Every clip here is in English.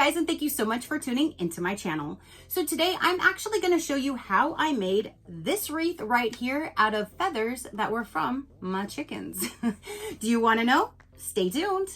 guys, and thank you so much for tuning into my channel. So today I'm actually going to show you how I made this wreath right here out of feathers that were from my chickens. Do you want to know? Stay tuned.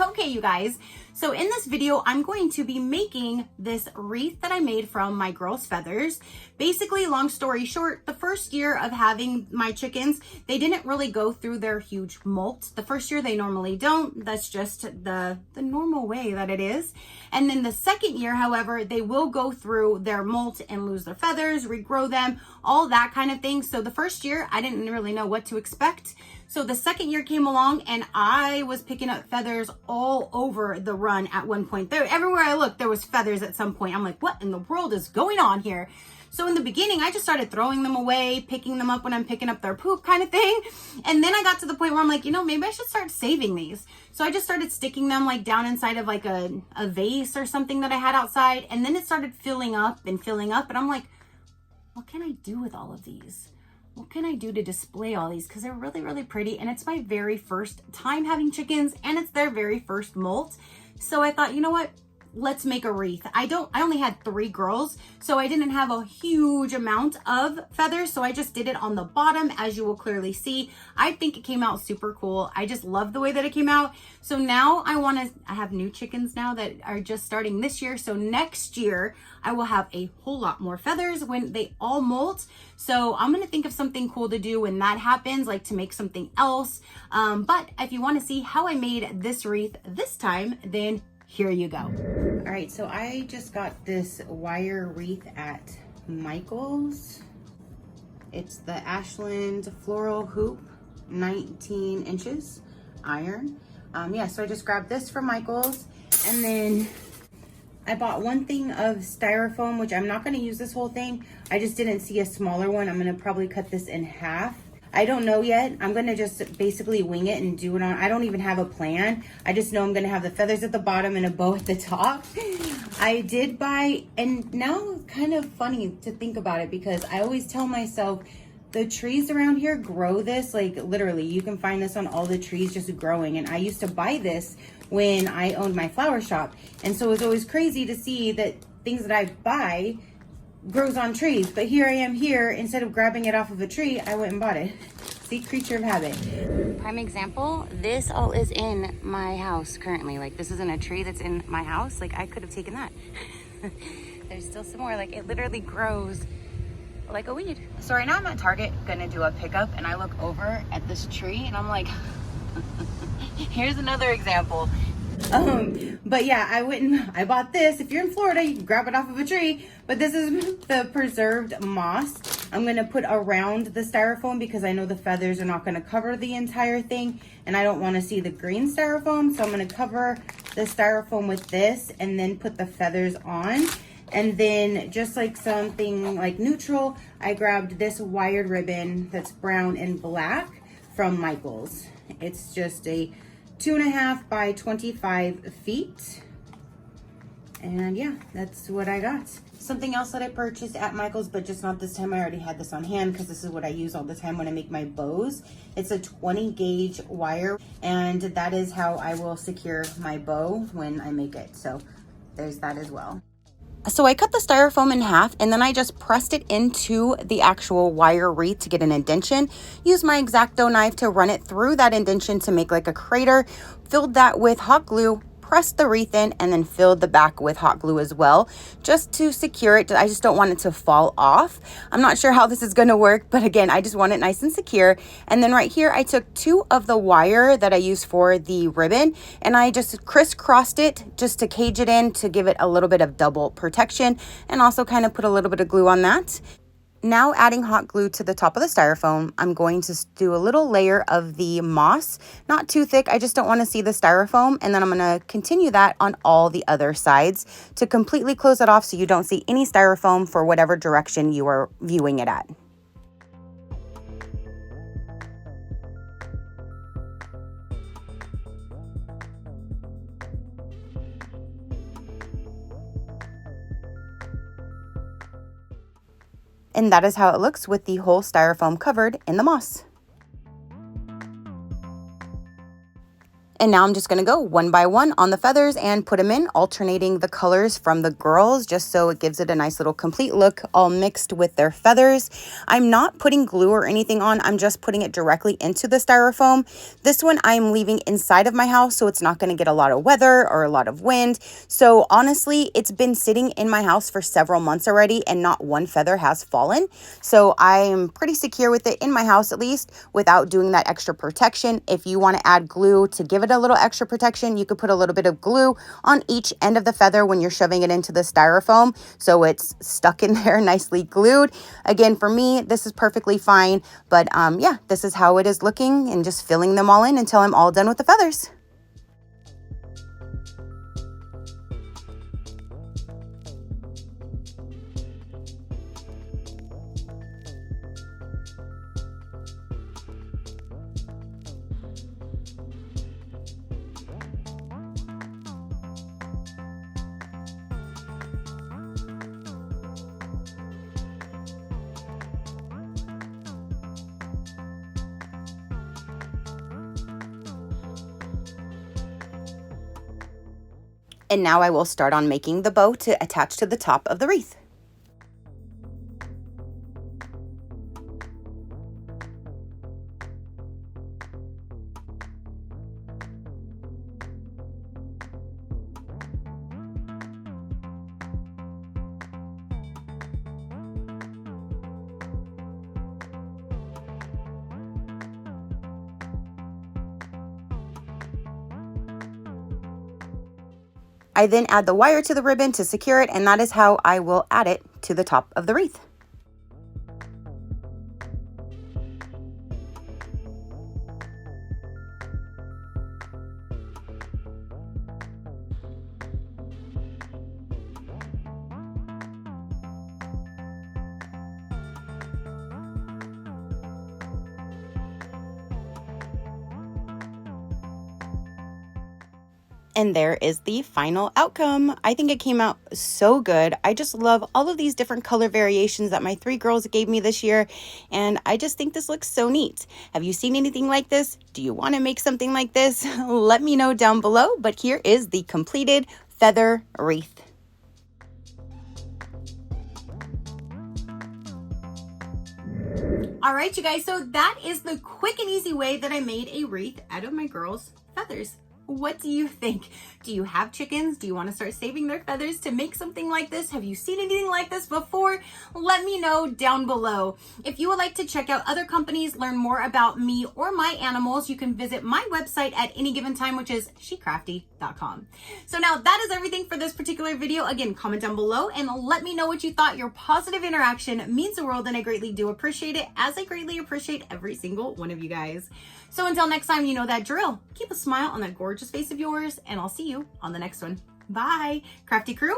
Okay, you guys, so in this video, I'm going to be making this wreath that I made from my girls' feathers. Basically, long story short, the first year of having my chickens, they didn't really go through their huge molt. The first year, they normally don't. That's just the normal way that it is. And then the second year, however, they will go through their molt and lose their feathers, regrow them, all that kind of thing. So the first year, I didn't really know what to expect. So the second year came along and I was picking up feathers all over the run at one point. Everywhere I looked, there was feathers at some point. I'm like, what in the world is going on here? So in the beginning, I just started throwing them away, picking them up when I'm picking up their poop kind of thing. And then I got to the point where I'm like, maybe I should start saving these. So I just started sticking them like down inside of like a vase or something that I had outside. And then it started filling up. And I'm like, what can I do with all of these? What can I do to display all these? Because they're really, really pretty. And it's my very first time having chickens and it's their very first molt. So I thought, you know what? Let's make a wreath. I only had 3 girls, so I didn't have a huge amount of feathers. So I just did it on the bottom, as you will clearly see. I think it came out super cool. I just love the way that it came out. So now I have new chickens now that are just starting this year. So next year I will have a whole lot more feathers when they all molt. So I'm going to think of something cool to do when that happens, like to make something else. But if you want to see how I made this wreath this time, then here you go. All right, so I just got this wire wreath at Michael's. It's the Ashland Floral Hoop, 19 inches, iron. Yeah, so I just grabbed this from Michael's. And then I bought one thing of styrofoam, which I'm not gonna use this whole thing. I just didn't see a smaller one. I'm gonna probably cut this in half. I don't know yet. I'm gonna just basically wing it and do it on. I don't even have a plan. I just know I'm gonna have the feathers at the bottom and a bow at the top. I did buy, and now kind of funny to think about it because I always tell myself the trees around here grow this, like literally you can find this on all the trees just growing. And I used to buy this when I owned my flower shop. And so it's always crazy to see that things that I buy grows on trees, but here I am here, instead of grabbing it off of a tree, I went and bought it. See, creature of habit. Prime example, this all is in my house currently. Like this isn't a tree that's in my house. Like I could have taken that. There's still some more, like it literally grows like a weed. So right now I'm at Target, gonna do a pickup, and I look over at this tree and I'm like, here's another example. But yeah, I bought this. If you're in Florida, you can grab it off of a tree, but this is the preserved moss. I'm going to put around the styrofoam because I know the feathers are not going to cover the entire thing and I don't want to see the green styrofoam. So I'm going to cover the styrofoam with this and then put the feathers on. And then just like something like neutral, I grabbed this wired ribbon that's brown and black from Michael's. It's just a 2.5 by 25 feet. And yeah, that's what I got. Something else that I purchased at Michael's, but just not this time. I already had this on hand because this is what I use all the time when I make my bows. It's a 20 gauge wire, and that is how I will secure my bow when I make it. So there's that as well. So I cut the styrofoam in half and then I just pressed it into the actual wire wreath to get an indentation. Used my X-Acto knife to run it through that indentation to make like a crater. Filled that with hot glue, pressed the wreath in, and then filled the back with hot glue as well, just to secure it. I just don't want it to fall off. I'm not sure how this is going to work, but again, I just want it nice and secure. And then right here, I took 2 of the wire that I used for the ribbon, and I just crisscrossed it just to cage it in to give it a little bit of double protection, and also kind of put a little bit of glue on that. Now adding hot glue to the top of the styrofoam, I'm going to do a little layer of the moss, not too thick. I just don't want to see the styrofoam. And then I'm going to continue that on all the other sides to completely close it off so you don't see any styrofoam for whatever direction you are viewing it at. And that is how it looks with the whole styrofoam covered in the moss. And now I'm just going to go one by one on the feathers and put them in, alternating the colors from the girls, just so it gives it a nice little complete look, all mixed with their feathers. I'm not putting glue or anything on. I'm just putting it directly into the styrofoam. This one I'm leaving inside of my house, so it's not going to get a lot of weather or a lot of wind. So honestly, it's been sitting in my house for several months already, and not one feather has fallen. So I'm pretty secure with it in my house, at least, without doing that extra protection. If you want to add glue to give it a little extra protection, you could put a little bit of glue on each end of the feather when you're shoving it into the styrofoam, so it's stuck in there nicely glued. Again, for me, this is perfectly fine, but yeah, this is how it is looking, and just filling them all in until I'm all done with the feathers. And now I will start on making the bow to attach to the top of the wreath. I then add the wire to the ribbon to secure it, and that is how I will add it to the top of the wreath. And there is the final outcome. I think it came out so good. I just love all of these different color variations that my 3 girls gave me this year. And I just think this looks so neat. Have you seen anything like this? Do you want to make something like this? Let me know down below. But here is the completed feather wreath. All right, you guys. So that is the quick and easy way that I made a wreath out of my girls' feathers. What do you think? Do you have chickens? Do you want to start saving their feathers to make something like this? Have you seen anything like this before? Let me know down below. If you would like to check out other companies, learn more about me or my animals, you can visit my website at any given time, which is SheCrafty.com. So now that is everything for this particular video. Again, comment down below and let me know what you thought. Your positive interaction means the world, and I greatly do appreciate it, as I greatly appreciate every single one of you guys. So until next time, you know that drill. Keep a smile on that gorgeous face of yours, and I'll see you on the next one. Bye. Crafty crew,